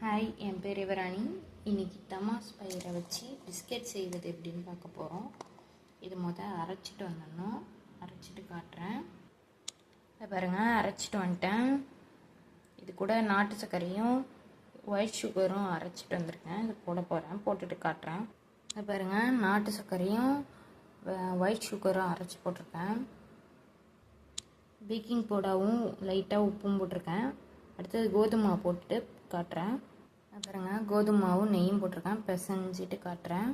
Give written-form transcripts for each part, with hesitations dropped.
Hi, என் பேர் யுவராணி. இன்றைக்கி தமாஸ் பயிரை வச்சு பிஸ்கெட் செய்வது எப்படின்னு பார்க்க போகிறோம். இது அரைச்சிட்டு வந்துடணும். அரைச்சிட்டு காட்டுறேன். இதை பாருங்கள், அரைச்சிட்டு வந்துட்டேன். இது கூட நாட்டு சர்க்கரையும் ஒயிட் சுகரும் அரைச்சிட்டு வந்திருக்கேன். இது போட போகிறேன், போட்டுட்டு காட்டுறேன். இதை பாருங்கள், நாட்டு சர்க்கரையும் ஒயிட் சுகரும் அரைச்சி போட்டிருக்கேன். பேக்கிங் சோடாவும் லைட்டாக உப்பும் போட்டிருக்கேன். அடுத்தது கோதுமை மாவு போட்டுட்டு காட்டுறேன். பாருங்க, கோதுமை மாவும் நெய்யும் போட்டிருக்கேன். பிசைஞ்சிட்டு காட்டுறேன்.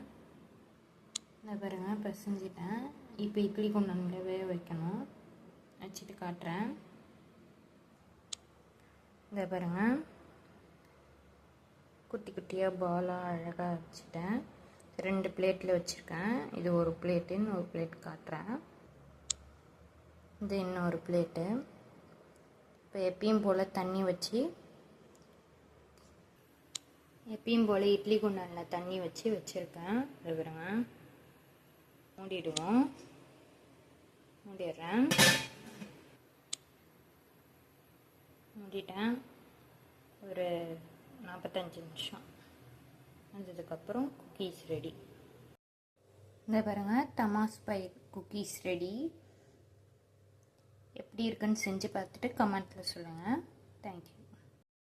இந்த பாருங்க, பிசைஞ்சிட்டேன். இப்போ இட்லி குண்டான்ல வேக வைக்கணும். வச்சுட்டு காட்டுறேன். இந்த பாருங்க, குட்டி குட்டியாக பாலாக அழகாக வச்சுட்டேன். 2 பிளேட்டில் வச்சுருக்கேன். இது ஒரு பிளேட்டு, இன்னொரு பிளேட் காட்டுறேன். இது இன்னொரு பிளேட்டு. இப்போ எப்பயும் போல் தண்ணி வச்சு இட்லி குண்டானில் தண்ணி வச்சு வச்சுருக்கேன். இது பாருங்க, மூடிடுவோம். மூடிடுறேன். மூடிட்டேன். ஒரு 45 நிமிஷம் வந்ததுக்கப்புறம் குக்கீஸ் ரெடி. இந்த பாருங்க, தமாஸ் பை குக்கீஸ் ரெடி. எப்படி இருக்குன்னு செஞ்சு பார்த்துட்டு கமெண்ட்டில் சொல்லுங்கள். தேங்க்யூ.